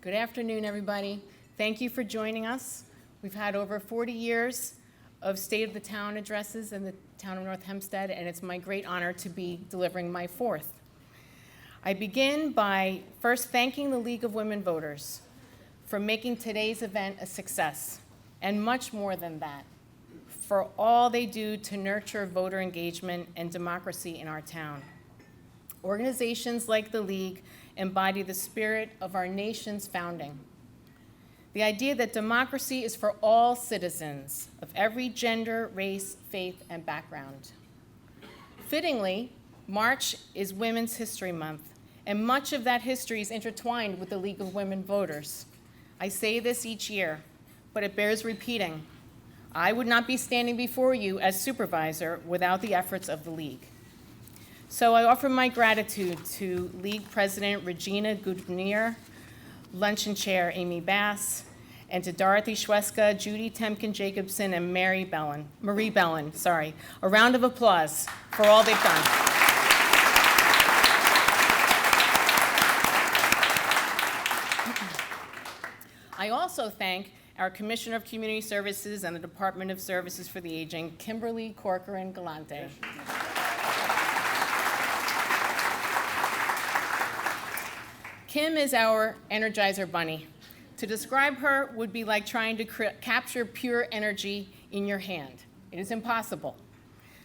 Good afternoon, everybody. Thank you for joining us. We've had over 40 years of State of the Town addresses in the town of North Hempstead, and it's my great honor to be delivering my fourth. I begin by first thanking the League of Women Voters for making today's event a success, and much more than that, for all they do to nurture voter engagement and democracy in our town. Organizations like the League embody the spirit of our nation's founding. The idea that democracy is for all citizens of every gender, race, faith, and background. Fittingly, March is Women's History Month, and much of that history is intertwined with the League of Women Voters. I say this each year, but it bears repeating. I would not be standing before you as supervisor without the efforts of the League. So I offer my gratitude to League President Regina Goodnier, Luncheon Chair Amy Bass, and to Dorothy Schweska, Judy Temkin-Jacobson, and Marie Bellin. A round of applause for all they've done. I also thank our Commissioner of Community Services and the Department of Services for the Aging, Kimberly Corcoran-Galante. Kim is our Energizer Bunny. To describe her would be like trying to capture pure energy in your hand. It is impossible.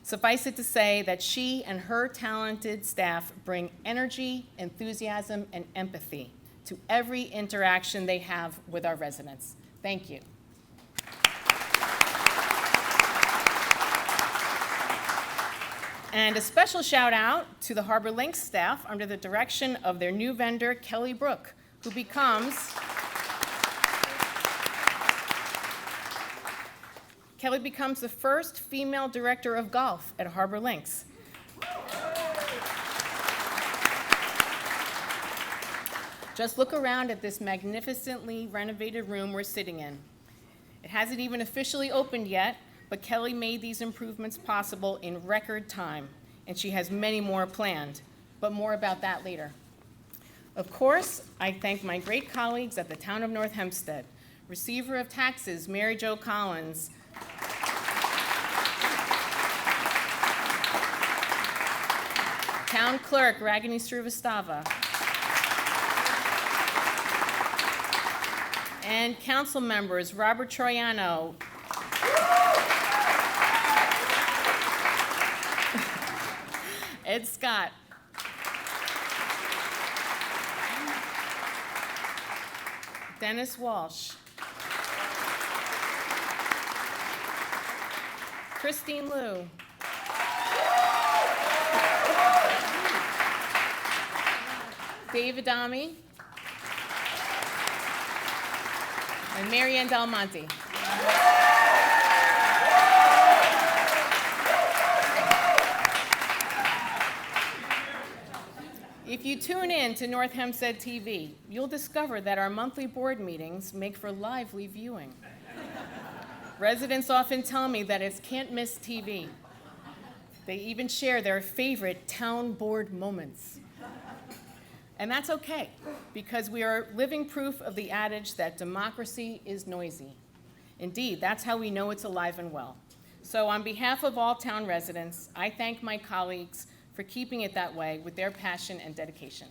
Suffice it to say that she and her talented staff bring energy, enthusiasm, and empathy to every interaction they have with our residents. Thank you. And a special shout out to the Harbor Links staff under the direction of their new vendor, Kelly Brook, who becomes the first female director of golf at Harbor Links. Just look around at this magnificently renovated room we're sitting in. It hasn't even officially opened yet, but Kelly made these improvements possible in record time, and she has many more planned, but more about that later. Of course, I thank my great colleagues at the Town of North Hempstead, Receiver of Taxes, Mary Jo Collins, Town Clerk, Ragini Srivastava, and council members, Robert Troiano, Ed Scott, Dennis Walsh, Christine Liu, Dave Adami, and Marianne Del Monte. If you tune in to North Hempstead TV, you'll discover that our monthly board meetings make for lively viewing. Residents often tell me that it's can't-miss TV. They even share their favorite town board moments. And that's okay, because we are living proof of the adage that democracy is noisy. Indeed, that's how we know it's alive and well. So on behalf of all town residents, I thank my colleagues for keeping it that way with their passion and dedication.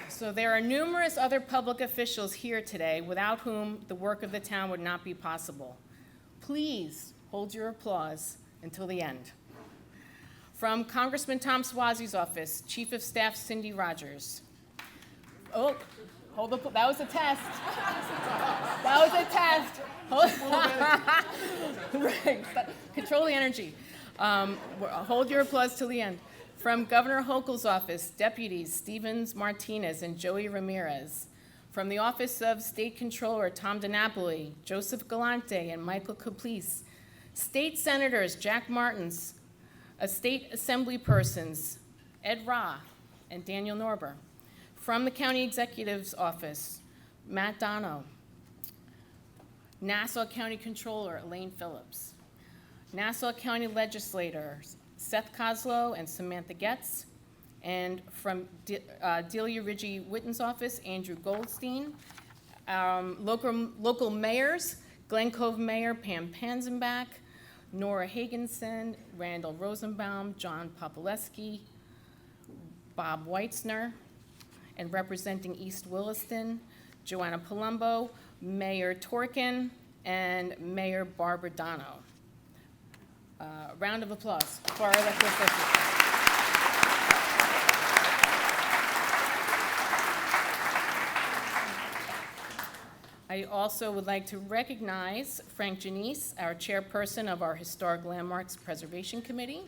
So there are numerous other public officials here today without whom the work of the town would not be possible. Please hold your applause until the end. From Congressman Tom Suozzi's office, Chief of Staff Cindy Rogers. Oh, hold up, that was a test. That was a test. Right. Control the energy. Hold your applause till the end. From Governor Hochul's office, Deputies Stevens Martinez and Joey Ramirez. From the Office of State Controller Tom DiNapoli, Joseph Galante, and Michael Caplice. State Senators Jack Martins, State Assembly persons Ed Ra and Daniel Norber. From the County Executive's Office, Matt Dono. Nassau County Controller Elaine Phillips. Nassau County Legislators Seth Koslow and Samantha Getz. And from Delia Ridgie Witten's office, Andrew Goldstein. Local mayors, Glen Cove Mayor Pam Panzenbach, Nora Hagenson, Randall Rosenbaum, John Popolewski, Bob Weitzner, and representing East Williston, Joanna Palumbo, Mayor Torkin, and Mayor Barbara Dono. Round of applause for our elected officials. I also would like to recognize Frank Janice, our chairperson of our Historic Landmarks Preservation Committee.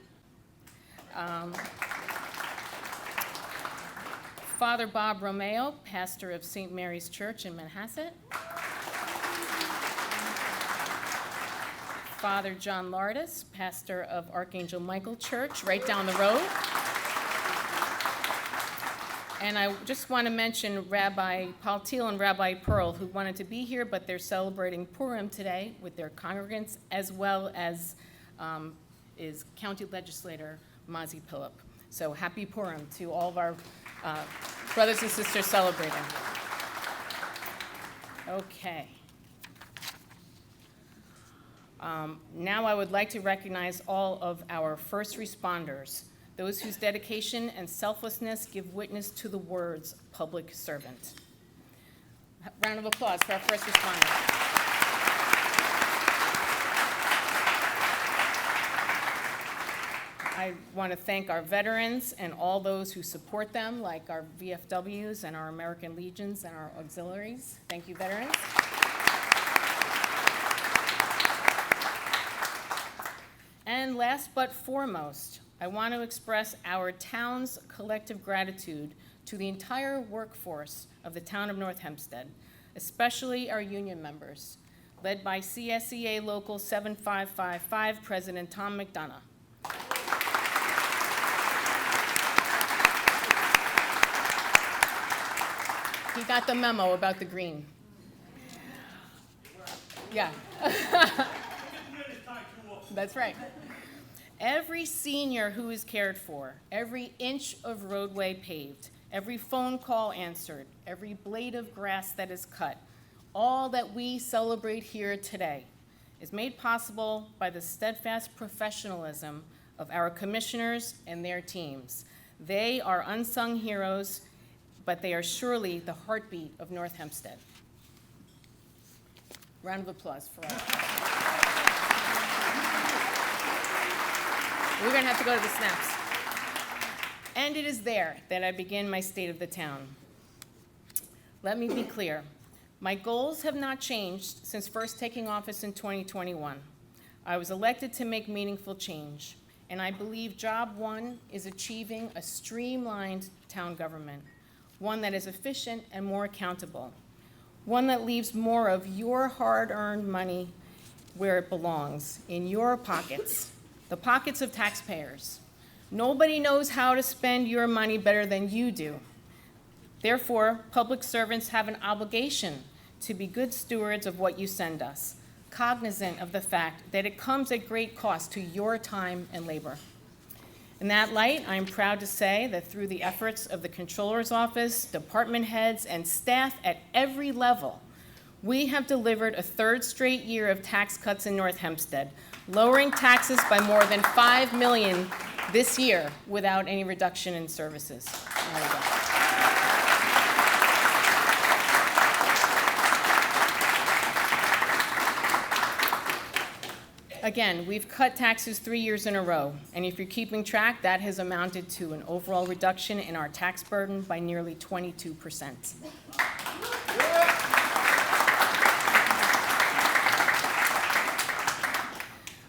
Father Bob Romeo, pastor of St. Mary's Church in Manhasset. Father John Lardis, pastor of Archangel Michael Church, right down the road. And I just want to mention Rabbi Paul Thiel and Rabbi Pearl, who wanted to be here, but they're celebrating Purim today with their congregants, as well as is County Legislator Mazi Philip. So happy Purim to all of our brothers and sisters celebrating. Okay. Now I would like to recognize all of our first responders, those whose dedication and selflessness give witness to the words public servant. Round of applause for our first responders. I want to thank our veterans and all those who support them, like our VFWs and our American Legions and our auxiliaries. Thank you, veterans. And last but foremost, I want to express our town's collective gratitude to the entire workforce of the town of North Hempstead, especially our union members, led by CSEA Local 7555 President Tom McDonough. He got the memo about the green. Yeah. That's right. Every senior who is cared for, every inch of roadway paved, every phone call answered, every blade of grass that is cut, all that we celebrate here today is made possible by the steadfast professionalism of our commissioners and their teams. They are unsung heroes, but they are surely the heartbeat of North Hempstead. Round of applause for all. We're going to have to go to the snaps. And it is there that I begin my state of the town. Let me be clear. My goals have not changed since first taking office in 2021. I was elected to make meaningful change, and I believe job one is achieving a streamlined town government, one that is efficient and more accountable, one that leaves more of your hard-earned money where it belongs, in your pockets, the pockets of taxpayers. Nobody knows how to spend your money better than you do. Therefore, public servants have an obligation to be good stewards of what you send us, cognizant of the fact that it comes at great cost to your time and labor. In that light, I am proud to say that through the efforts of the Controller's Office, department heads, and staff at every level, we have delivered a third straight year of tax cuts in North Hempstead, lowering taxes by more than $5 million this year without any reduction in services. There we go. Again, we've cut taxes 3 years in a row, and if you're keeping track, that has amounted to an overall reduction in our tax burden by nearly 22%.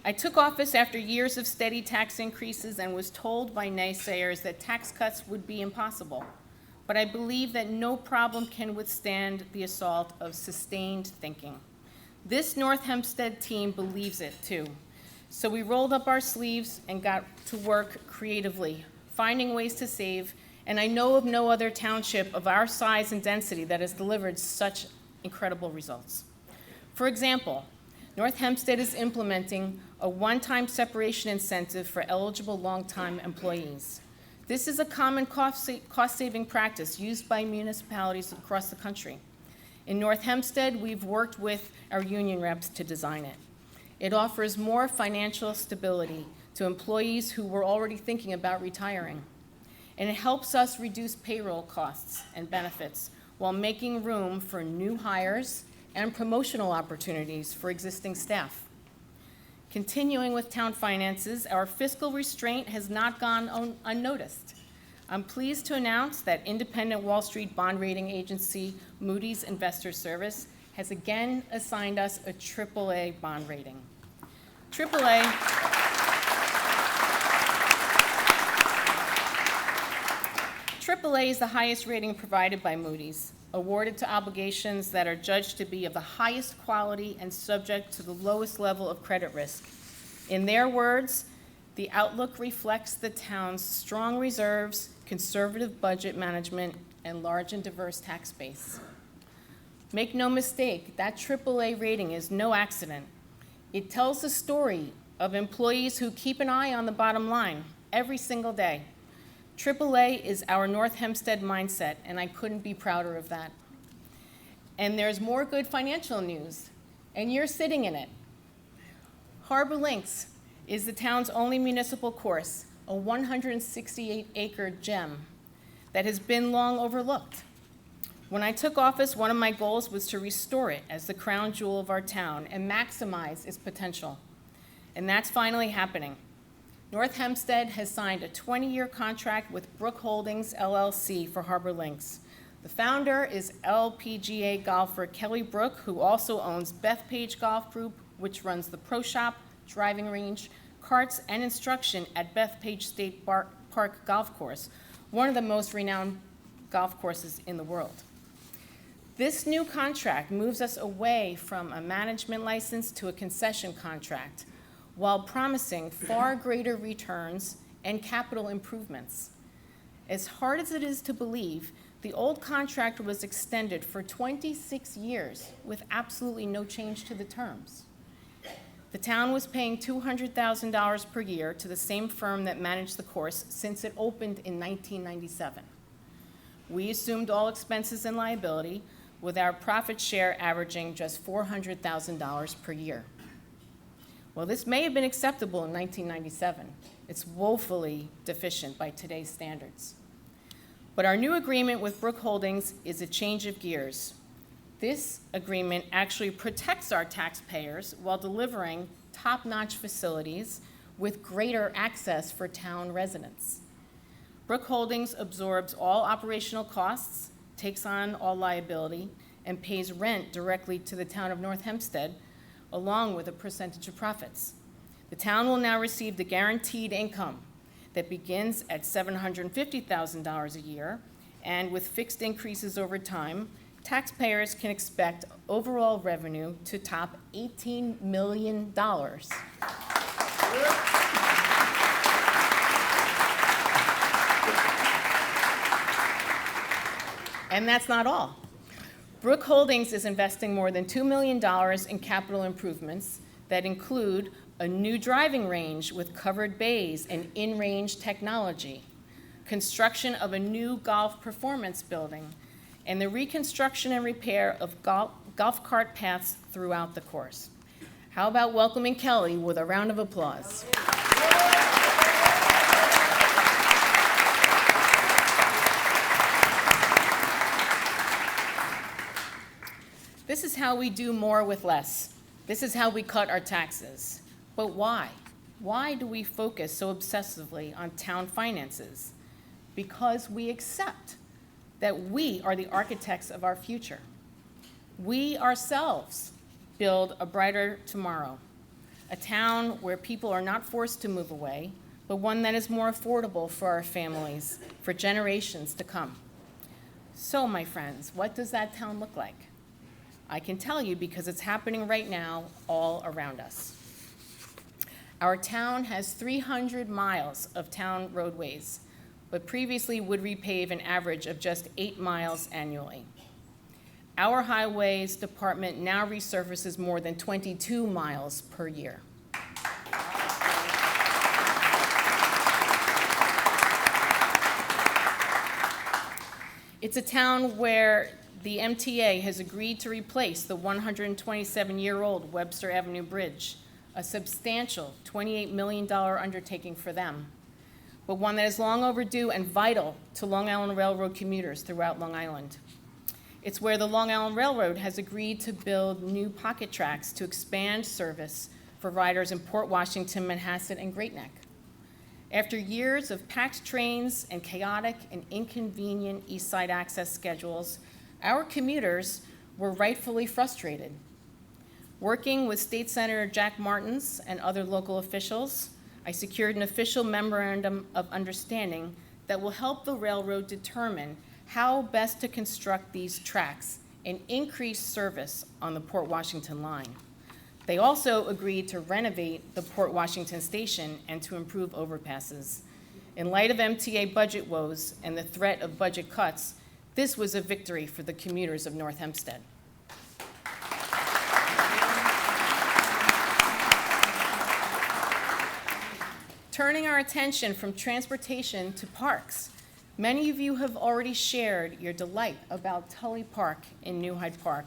I took office after years of steady tax increases and was told by naysayers that tax cuts would be impossible. But I believe that no problem can withstand the assault of sustained thinking. This North Hempstead team believes it too. So we rolled up our sleeves and got to work creatively, finding ways to save, and I know of no other township of our size and density that has delivered such incredible results. For example, North Hempstead is implementing a one-time separation incentive for eligible long-time employees. This is a common cost-saving practice used by municipalities across the country. In North Hempstead, we've worked with our union reps to design it. It offers more financial stability to employees who were already thinking about retiring. And it helps us reduce payroll costs and benefits while making room for new hires and promotional opportunities for existing staff. Continuing with town finances, our fiscal restraint has not gone unnoticed. I'm pleased to announce that independent Wall Street bond rating agency Moody's Investor Service has again assigned us a AAA bond rating. AAA is the highest rating provided by Moody's, awarded to obligations that are judged to be of the highest quality and subject to the lowest level of credit risk. In their words, the outlook reflects the town's strong reserves, conservative budget management, and large and diverse tax base. Make no mistake, that AAA rating is no accident. It tells the story of employees who keep an eye on the bottom line every single day. AAA is our North Hempstead mindset, and I couldn't be prouder of that. And there's more good financial news, and you're sitting in it. Harbor Links is the town's only municipal course, a 168-acre gem that has been long overlooked. When I took office, one of my goals was to restore it as the crown jewel of our town and maximize its potential. And that's finally happening. North Hempstead has signed a 20-year contract with Brook Holdings, LLC for Harbor Links. The founder is LPGA golfer Kelly Brook, who also owns Bethpage Golf Group, which runs the pro shop, driving range, carts, and instruction at Bethpage State Park Golf Course, one of the most renowned golf courses in the world. This new contract moves us away from a management license to a concession contract, while promising far greater returns and capital improvements. As hard as it is to believe, the old contract was extended for 26 years with absolutely no change to the terms. The town was paying $200,000 per year to the same firm that managed the course since it opened in 1997. We assumed all expenses and liability, with our profit share averaging just $400,000 per year. Well, this may have been acceptable in 1997. It's woefully deficient by today's standards. But our new agreement with Brook Holdings is a change of gears. This agreement actually protects our taxpayers while delivering top-notch facilities with greater access for town residents. Brook Holdings absorbs all operational costs, takes on all liability, and pays rent directly to the town of North Hempstead, along with a percentage of profits. The town will now receive the guaranteed income that begins at $750,000 a year, and with fixed increases over time, taxpayers can expect overall revenue to top $18 million. And that's not all. Brook Holdings is investing more than $2 million in capital improvements that include a new driving range with covered bays and in-range technology, construction of a new golf performance building, and the reconstruction and repair of golf cart paths throughout the course. How about welcoming Kelly with a round of applause? This is how we do more with less. This is how we cut our taxes. But why? Why do we focus so obsessively on town finances? Because we accept that we are the architects of our future. We ourselves build a brighter tomorrow, a town where people are not forced to move away, but one that is more affordable for our families for generations to come. So, my friends, what does that town look like? I can tell you because it's happening right now all around us. Our town has 300 miles of town roadways, but previously would repave an average of just 8 miles annually. Our highways department now resurfaces more than 22 miles per year. It's a town where the MTA has agreed to replace the 127-year-old Webster Avenue Bridge, a substantial $28 million undertaking for them, but one that is long overdue and vital to Long Island Railroad commuters throughout Long Island. It's where the Long Island Railroad has agreed to build new pocket tracks to expand service for riders in Port Washington, Manhasset, and Great Neck. After years of packed trains and chaotic and inconvenient East Side access schedules, our commuters were rightfully frustrated. Working with State Senator Jack Martins and other local officials, I secured an official memorandum of understanding that will help the railroad determine how best to construct these tracks and increase service on the Port Washington line. They also agreed to renovate the Port Washington station and to improve overpasses. In light of MTA budget woes and the threat of budget cuts, this was a victory for the commuters of North Hempstead. Turning our attention from transportation to parks, many of you have already shared your delight about Tully Park in New Hyde Park.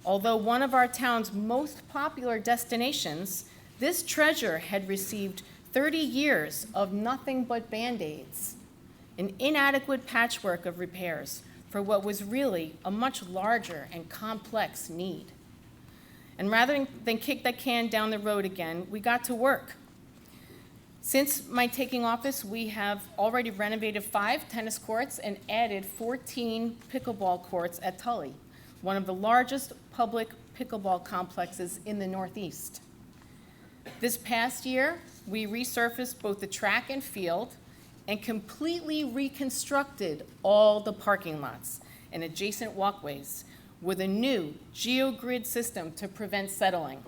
Although one of our town's most popular destinations, this treasure had received 30 years of nothing but Band-Aids, an inadequate patchwork of repairs for what was really a much larger and complex need. And rather than kick that can down the road again, we got to work. Since my taking office, we have already renovated 5 tennis courts and added 14 pickleball courts at Tully, one of the largest public pickleball complexes in the Northeast. This past year, we resurfaced both the track and field and completely reconstructed all the parking lots and adjacent walkways with a new geogrid system to prevent settling,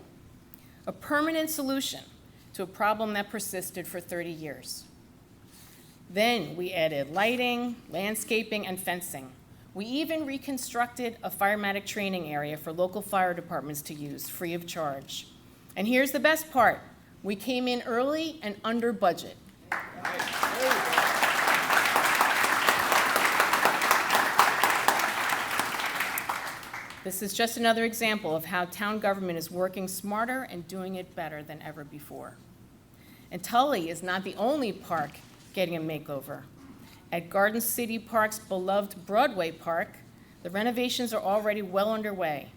a permanent solution to a problem that persisted for 30 years. Then we added lighting, landscaping, and fencing. We even reconstructed a firematic training area for local fire departments to use free of charge. And here's the best part. We came in early and under budget. This is just another example of how town government is working smarter and doing it better than ever before. And Tully is not the only park getting a makeover. At Garden City Park's beloved Broadway Park, the renovations are already well underway.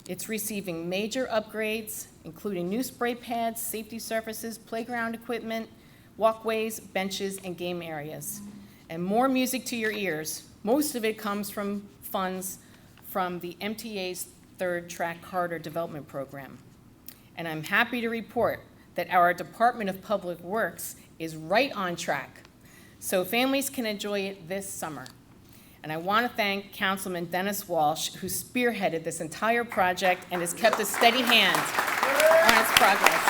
It's receiving major upgrades, including new spray pads, safety surfaces, playground equipment, walkways, benches, and game areas. And more music to your ears. Most of it comes from funds from the MTA's Third Track Corridor Development Program. And I'm happy to report that our Department of Public Works is right on track, so families can enjoy it this summer. And I want to thank Councilman Dennis Walsh, who spearheaded this entire project and has kept a steady hand on its progress.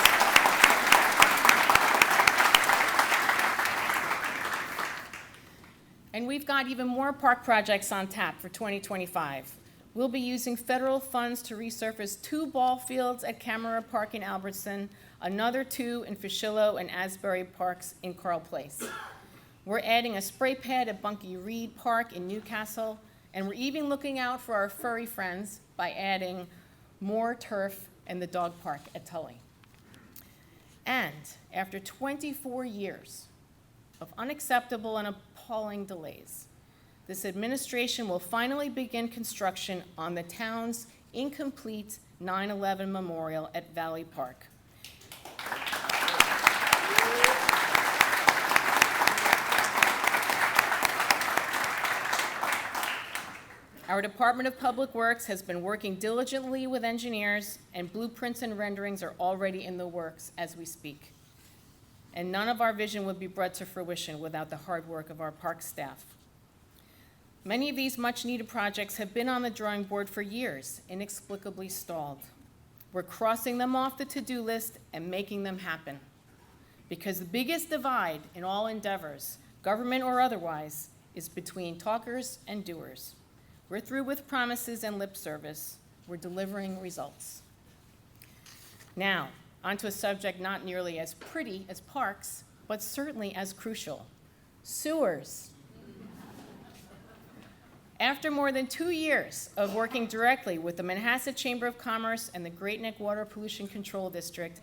And we've got even more park projects on tap for 2025. We'll be using federal funds to resurface 2 ball fields at Camera Park in Albertson, another 2 in Fischillo and Asbury Parks in Carl Place. We're adding a spray pad at Bunky Reed Park in Newcastle, and we're even looking out for our furry friends by adding more turf in the dog park at Tully. And after 24 years of unacceptable and appalling delays, this administration will finally begin construction on the town's incomplete 9/11 memorial at Valley Park. Our Department of Public Works has been working diligently with engineers, and blueprints and renderings are already in the works as we speak. And none of our vision would be brought to fruition without the hard work of our park staff. Many of these much-needed projects have been on the drawing board for years, inexplicably stalled. We're crossing them off the to-do list and making them happen. Because the biggest divide in all endeavors, government or otherwise, is between talkers and doers. We're through with promises and lip service. We're delivering results. Now, onto a subject not nearly as pretty as parks, but certainly as crucial: sewers. After more than 2 years of working directly with the Manhasset Chamber of Commerce and the Great Neck Water Pollution Control District,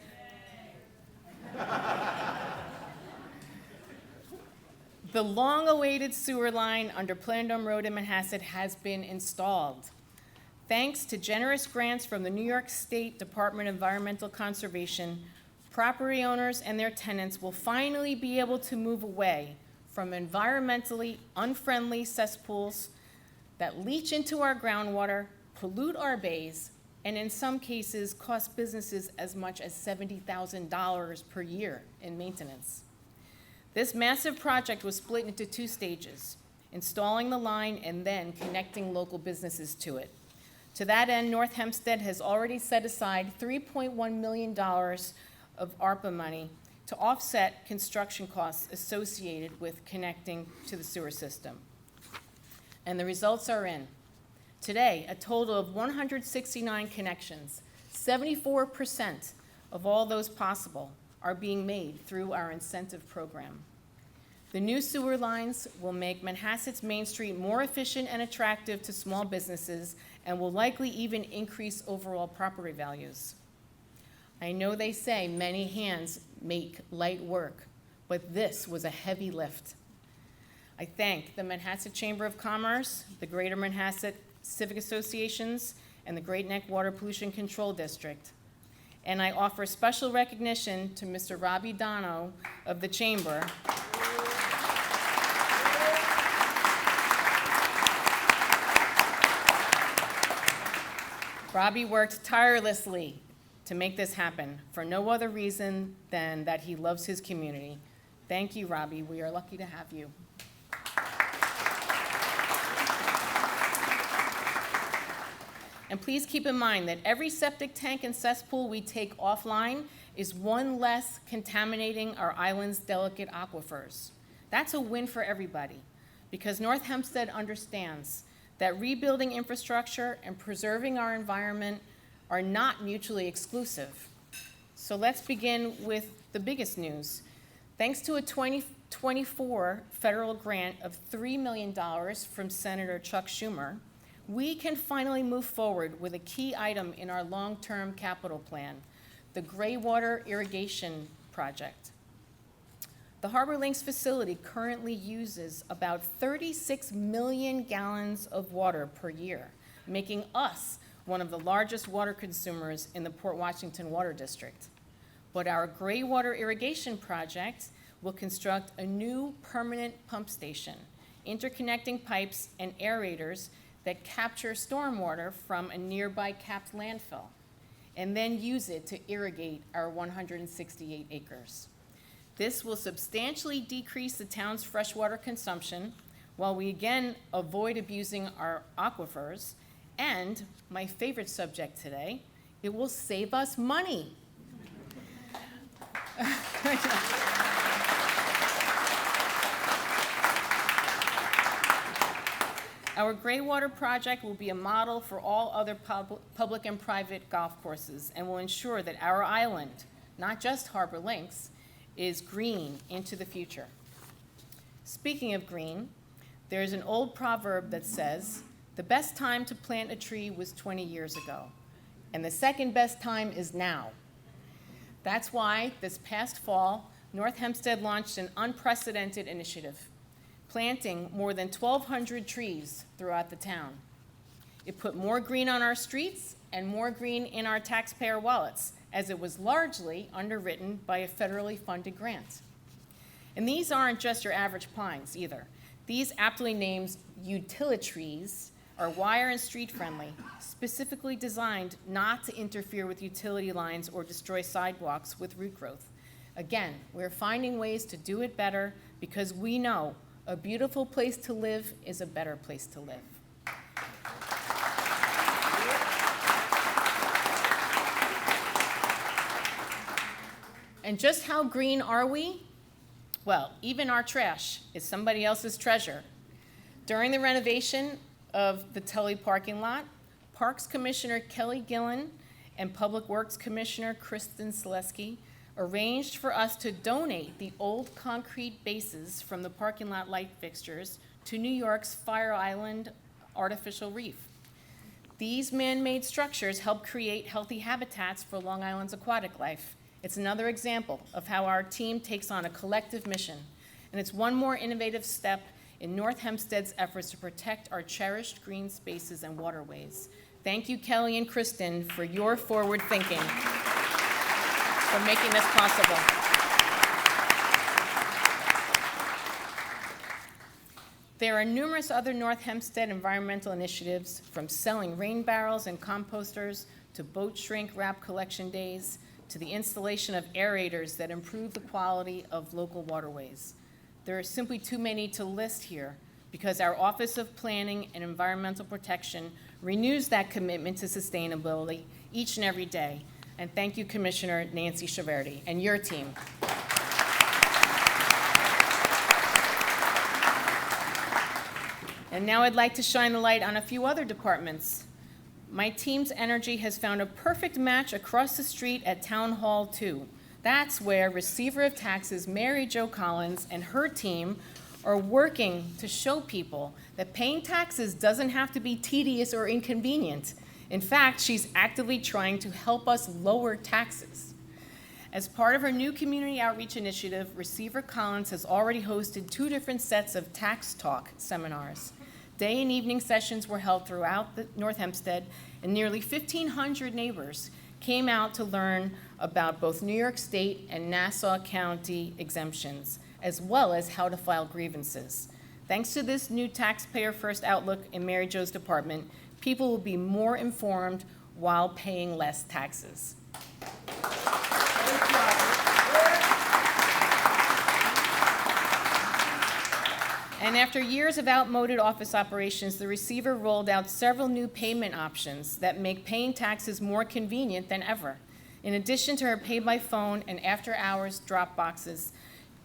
the long-awaited sewer line under Plandome Road in Manhasset has been installed. Thanks to generous grants from the New York State Department of Environmental Conservation, property owners and their tenants will finally be able to move away from environmentally unfriendly cesspools that leach into our groundwater, pollute our bays, and in some cases cost businesses as much as $70,000 per year in maintenance. This massive project was split into 2 stages, installing the line and then connecting local businesses to it. To that end, North Hempstead has already set aside $3.1 million of ARPA money to offset construction costs associated with connecting to the sewer system. And the results are in. Today, a total of 169 connections, 74% of all those possible, are being made through our incentive program. The new sewer lines will make Manhasset's Main Street more efficient and attractive to small businesses and will likely even increase overall property values. I know they say many hands make light work, but this was a heavy lift. I thank the Manhasset Chamber of Commerce, the Greater Manhasset Civic Associations, and the Great Neck Water Pollution Control District. And I offer special recognition to Mr. Robbie Dono of the Chamber. Robbie worked tirelessly to make this happen for no other reason than that he loves his community. Thank you, Robbie. We are lucky to have you. And please keep in mind that every septic tank and cesspool we take offline is one less contaminating our island's delicate aquifers. That's a win for everybody, because North Hempstead understands that rebuilding infrastructure and preserving our environment are not mutually exclusive. So let's begin with the biggest news. Thanks to a 2024 federal grant of $3 million from Senator Chuck Schumer, we can finally move forward with a key item in our long-term capital plan, the Graywater Irrigation Project. The Harbor Links facility currently uses about 36 million gallons of water per year, making us one of the largest water consumers in the Port Washington Water District. But our Graywater Irrigation Project will construct a new permanent pump station, interconnecting pipes and aerators that capture stormwater from a nearby capped landfill, and then use it to irrigate our 168 acres. This will substantially decrease the town's freshwater consumption, while we again avoid abusing our aquifers, and my favorite subject today, it will save us money. Our Graywater project will be a model for all other public and private golf courses and will ensure that our island, not just Harbor Links, is green into the future. Speaking of green, there's an old proverb that says, the best time to plant a tree was 20 years ago, and the second best time is now. That's why this past fall, North Hempstead launched an unprecedented initiative, planting more than 1,200 trees throughout the town. It put more green on our streets and more green in our taxpayer wallets, as it was largely underwritten by a federally funded grant. And these aren't just your average pines either. These aptly named utilitrees are wire and street friendly, specifically designed not to interfere with utility lines or destroy sidewalks with root growth. Again, we're finding ways to do it better because we know a beautiful place to live is a better place to live. And just how green are we? Well, even our trash is somebody else's treasure. During the renovation of the Tully parking lot, Parks Commissioner Kelly Gillen and Public Works Commissioner Kristen Selesky arranged for us to donate the old concrete bases from the parking lot light fixtures to New York's Fire Island artificial reef. These man-made structures help create healthy habitats for Long Island's aquatic life. It's another example of how our team takes on a collective mission, and it's one more innovative step in North Hempstead's efforts to protect our cherished green spaces and waterways. Thank you, Kelly and Kristen, for your forward thinking, for making this possible. There are numerous other North Hempstead environmental initiatives, from selling rain barrels and composters to boat shrink wrap collection days to the installation of aerators that improve the quality of local waterways. There are simply too many to list here because our Office of Planning and Environmental Protection renews that commitment to sustainability each and every day. And thank you, Commissioner Nancy Chaverty and your team. And now I'd like to shine the light on a few other departments. My team's energy has found a perfect match across the street at Town Hall 2. That's where Receiver of Taxes Mary Jo Collins and her team are working to show people that paying taxes doesn't have to be tedious or inconvenient. In fact, she's actively trying to help us lower taxes. As part of her new community outreach initiative, Receiver Collins has already hosted 2 different sets of tax talk seminars. Day and evening sessions were held throughout North Hempstead, and nearly 1,500 neighbors came out to learn about both New York State and Nassau County exemptions, as well as how to file grievances. Thanks to this new taxpayer first outlook in Mary Jo's department, people will be more informed while paying less taxes. And after years of outmoded office operations, the receiver rolled out several new payment options that make paying taxes more convenient than ever. In addition to her pay-by-phone and after-hours drop boxes,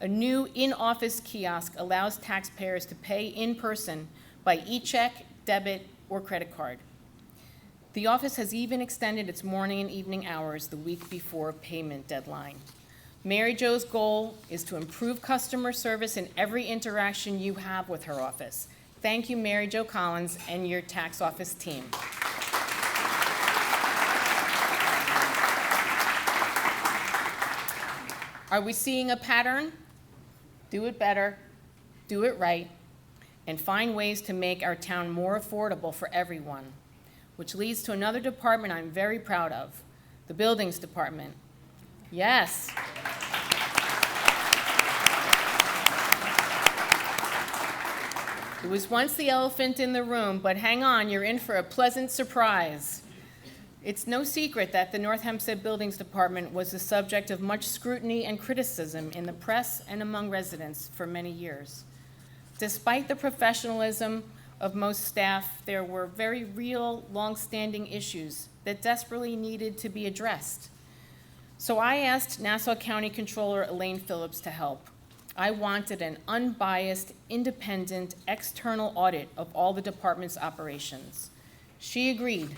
a new in-office kiosk allows taxpayers to pay in person by e-check, debit, or credit card. The office has even extended its morning and evening hours the week before payment deadline. Mary Jo's goal is to improve customer service in every interaction you have with her office. Thank you, Mary Jo Collins and your tax office team. Are we seeing a pattern? Do it better, do it right, and find ways to make our town more affordable for everyone, which leads to another department I'm very proud of, the Buildings Department. Yes. It was once the elephant in the room, but hang on, you're in for a pleasant surprise. It's no secret that the North Hempstead Buildings Department was the subject of much scrutiny and criticism in the press and among residents for many years. Despite the professionalism of most staff, there were very real, long-standing issues that desperately needed to be addressed. So I asked Nassau County Controller Elaine Phillips to help. I wanted an unbiased, independent, external audit of all the department's operations. She agreed,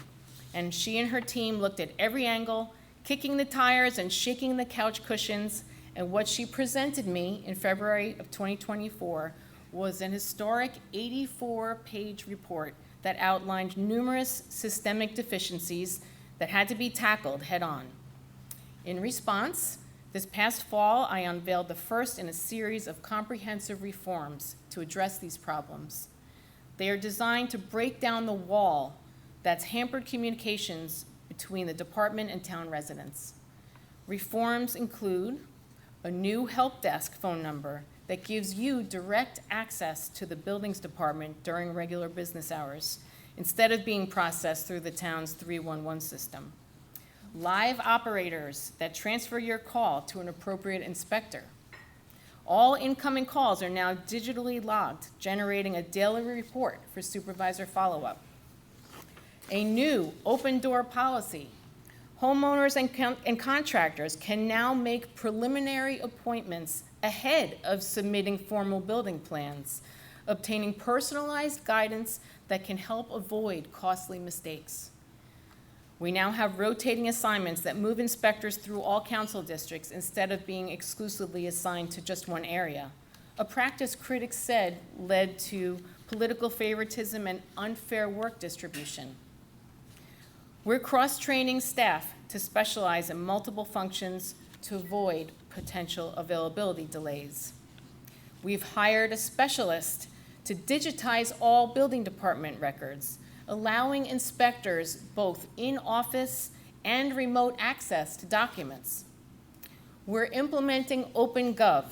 and she and her team looked at every angle, kicking the tires and shaking the couch cushions, and what she presented me in February of 2024 was an historic 84-page report that outlined numerous systemic deficiencies that had to be tackled head-on. In response, this past fall, I unveiled the first in a series of comprehensive reforms to address these problems. They are designed to break down the wall that's hampered communications between the department and town residents. Reforms include a new help desk phone number that gives you direct access to the buildings department during regular business hours, instead of being processed through the town's 311 system. Live operators that transfer your call to an appropriate inspector. All incoming calls are now digitally logged, generating a daily report for supervisor follow-up. A new open door policy. Homeowners and contractors can now make preliminary appointments ahead of submitting formal building plans, obtaining personalized guidance that can help avoid costly mistakes. We now have rotating assignments that move inspectors through all council districts instead of being exclusively assigned to just one area. A practice critics said led to political favoritism, and unfair work distribution. We're cross-training staff to specialize in multiple functions to avoid potential availability delays. We've hired a specialist to digitize all building department records, allowing inspectors both in office and remote access to documents. We're implementing OpenGov,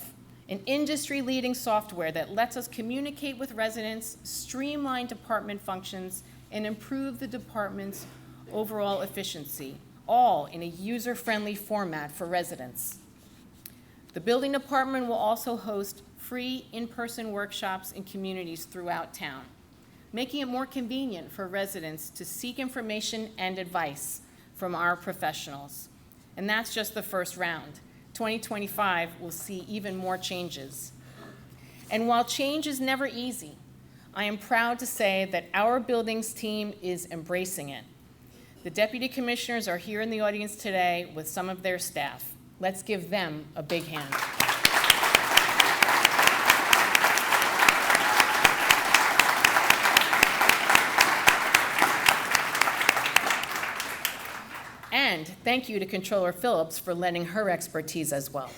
an industry-leading software that lets us communicate with residents, streamline department functions, and improve the department's overall efficiency, all in a user-friendly format for residents. The building department will also host free in-person workshops in communities throughout town, making it more convenient for residents to seek information and advice from our professionals. And that's just the first round. 2025 will see even more changes. And while change is never easy, I am proud to say that our buildings team is embracing it. The deputy commissioners are here in the audience today with some of their staff. Let's give them a big hand. And thank you to Controller Phillips for lending her expertise as well.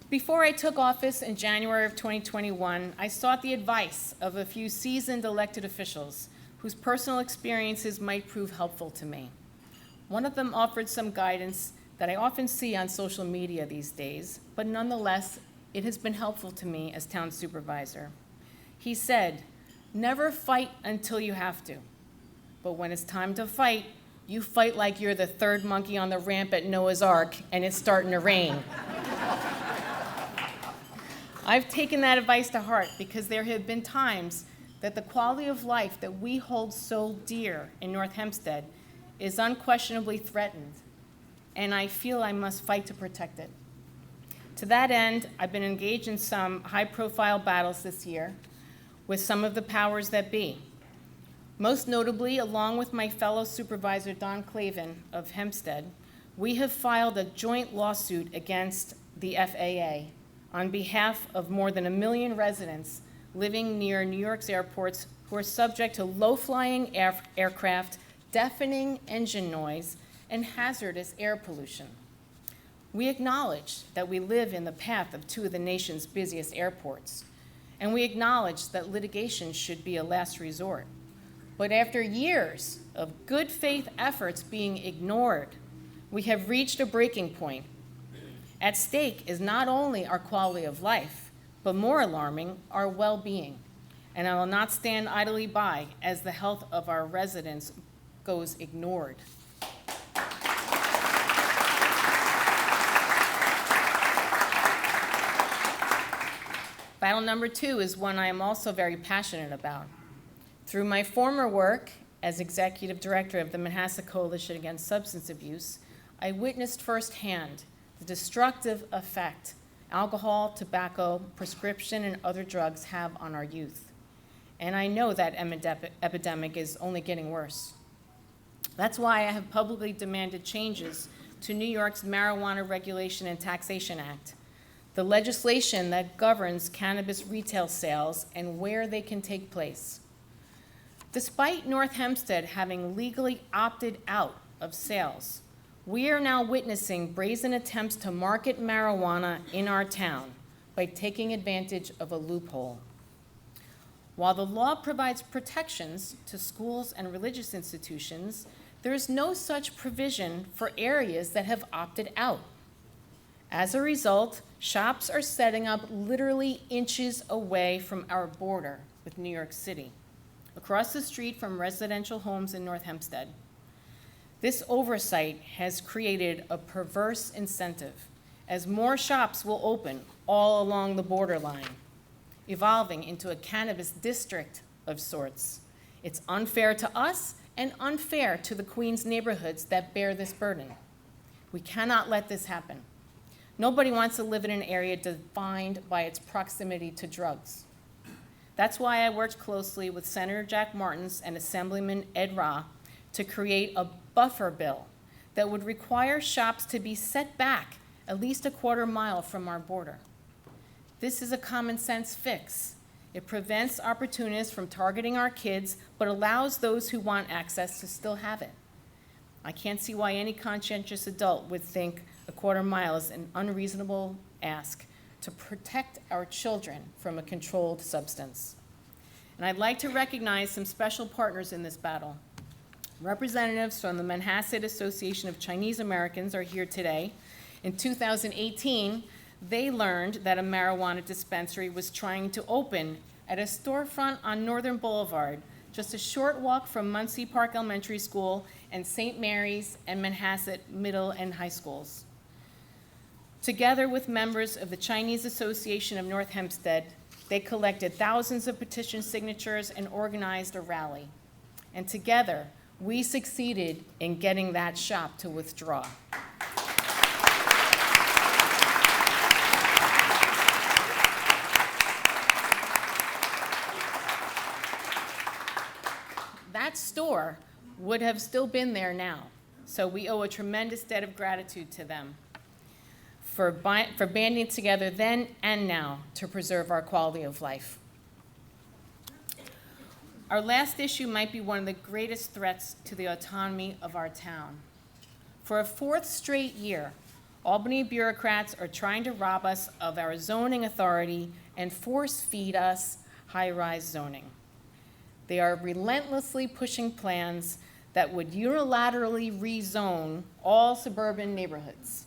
Before I took office in January of 2021, I sought the advice of a few seasoned elected officials whose personal experiences might prove helpful to me. One of them offered some guidance that I often see on social media these days, but nonetheless, it has been helpful to me as town supervisor. He said, "Never fight until you have to, but when it's time to fight, you fight like you're the third monkey on the ramp at Noah's Ark and it's starting to rain." I've taken that advice to heart because there have been times that the quality of life that we hold so dear in North Hempstead is unquestionably threatened, and I feel I must fight to protect it. To that end, I've been engaged in some high-profile battles this year with some of the powers that be. Most notably, along with my fellow supervisor, Don Clavin of Hempstead, we have filed a joint lawsuit against the FAA on behalf of more than 1 million residents living near New York's airports who are subject to low-flying aircraft, deafening engine noise, and hazardous air pollution. We acknowledge that we live in the path of 2 of the nation's busiest airports, and we acknowledge that litigation should be a last resort. But after years of good faith efforts being ignored, we have reached a breaking point. At stake is not only our quality of life, but more alarming, our well-being. And I will not stand idly by as the health of our residents goes ignored. Battle number 2 is one I am also very passionate about. Through my former work as executive director of the Manhasset Coalition Against Substance Abuse, I witnessed firsthand the destructive effect alcohol, tobacco, prescription, and other drugs have on our youth. And I know that epidemic is only getting worse. That's why I have publicly demanded changes to New York's Marijuana Regulation and Taxation Act, the legislation that governs cannabis retail sales and where they can take place. Despite North Hempstead having legally opted out of sales, we are now witnessing brazen attempts to market marijuana in our town by taking advantage of a loophole. While the law provides protections to schools and religious institutions, there is no such provision for areas that have opted out. As a result, shops are setting up literally inches away from our border with New York City, across the street from residential homes in North Hempstead. This oversight has created a perverse incentive, as more shops will open all along the borderline, evolving into a cannabis district of sorts. It's unfair to us and unfair to the Queens neighborhoods that bear this burden. We cannot let this happen. Nobody wants to live in an area defined by its proximity to drugs. That's why I worked closely with Senator Jack Martins and Assemblyman Ed Rah to create a buffer bill that would require shops to be set back at least a quarter mile from our border. This is a common sense fix. It prevents opportunists from targeting our kids, but allows those who want access to still have it. I can't see why any conscientious adult would think a quarter mile is an unreasonable ask to protect our children from a controlled substance. And I'd like to recognize some special partners in this battle. Representatives from the Manhasset Association of Chinese Americans are here today. In 2018, they learned that a marijuana dispensary was trying to open at a storefront on Northern Boulevard, just a short walk from Muncie Park Elementary School and St. Mary's and Manhasset Middle and High Schools. Together with members of the Chinese Association of North Hempstead, they collected thousands of petition signatures and organized a rally. And together, we succeeded in getting that shop to withdraw. That store would have still been there now, so we owe a tremendous debt of gratitude to them for banding together then and now to preserve our quality of life. Our last issue might be one of the greatest threats to the autonomy of our town. For a fourth straight year, Albany bureaucrats are trying to rob us of our zoning authority and force feed us high-rise zoning. They are relentlessly pushing plans that would unilaterally rezone all suburban neighborhoods,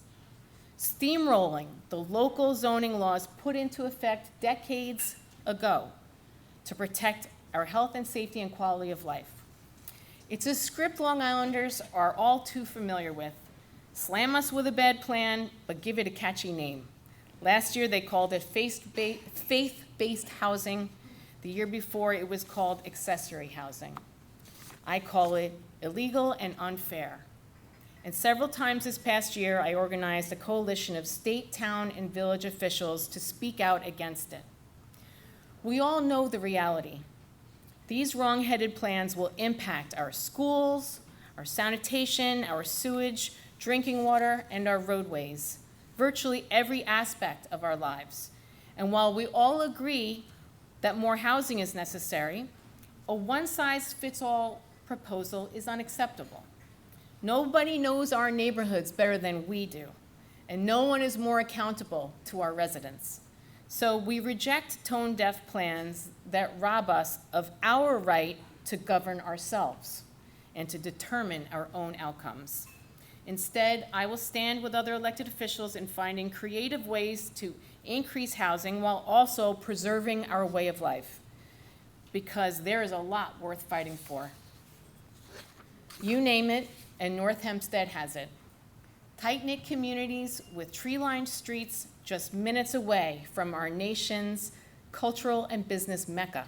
steamrolling the local zoning laws put into effect decades ago to protect our health and safety and quality of life. It's a script Long Islanders are all too familiar with. Slam us with a bad plan, but give it a catchy name. Last year they called it faith-based housing. The year before it was called accessory housing. I call it illegal and unfair. And several times this past year, I organized a coalition of state, town, and village officials to speak out against it. We all know the reality. These wrong-headed plans will impact our schools, our sanitation, our sewage, drinking water, and our roadways, virtually every aspect of our lives. And while we all agree that more housing is necessary, a one-size-fits-all proposal is unacceptable. Nobody knows our neighborhoods better than we do, and no one is more accountable to our residents. So we reject tone-deaf plans that rob us of our right to govern ourselves and to determine our own outcomes. Instead, I will stand with other elected officials in finding creative ways to increase housing while also preserving our way of life, because there is a lot worth fighting for. You name it, and North Hempstead has it. Tight-knit communities with tree-lined streets just minutes away from our nation's cultural and business mecca.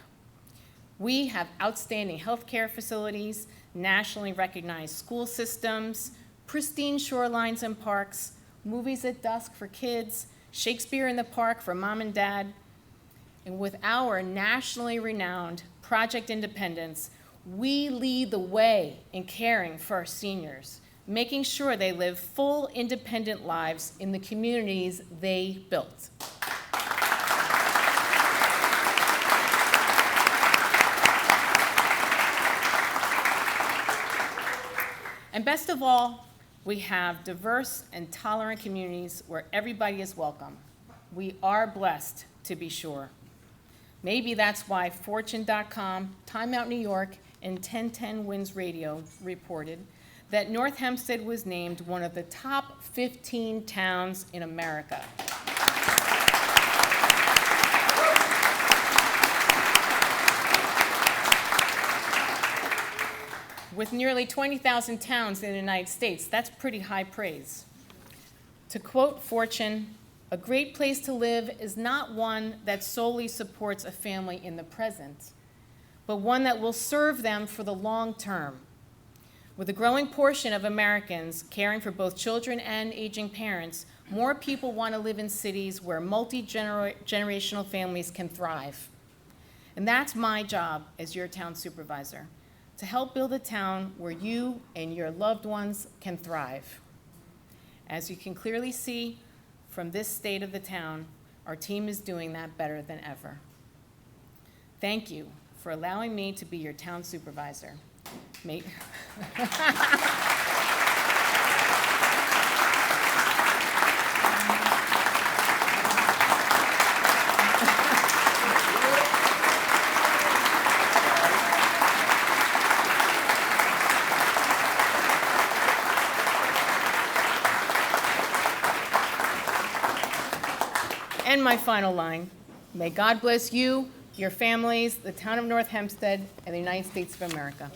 We have outstanding healthcare facilities, nationally recognized school systems, pristine shorelines and parks, movies at dusk for kids, Shakespeare in the Park for mom and dad. And with our nationally renowned Project Independence, we lead the way in caring for our seniors, making sure they live full, independent lives in the communities they built. And best of all, we have diverse and tolerant communities where everybody is welcome. We are blessed, to be sure. Maybe that's why Fortune.com, Time Out New York, and 1010 Wins Radio reported that North Hempstead was named one of the top 15 towns in America. With nearly 20,000 towns in the United States, that's pretty high praise. To quote Fortune, "A great place to live is not one that solely supports a family in the present, but one that will serve them for the long term." With a growing portion of Americans caring for both children and aging parents, more people want to live in cities where multi-generational families can thrive. And that's my job as your town supervisor, to help build a town where you and your loved ones can thrive. As you can clearly see, from this state of the town, our team is doing that better than ever. Thank you for allowing me to be your town supervisor. May- And my final line, may God bless you, your families, the town of North Hempstead, and the United States of America.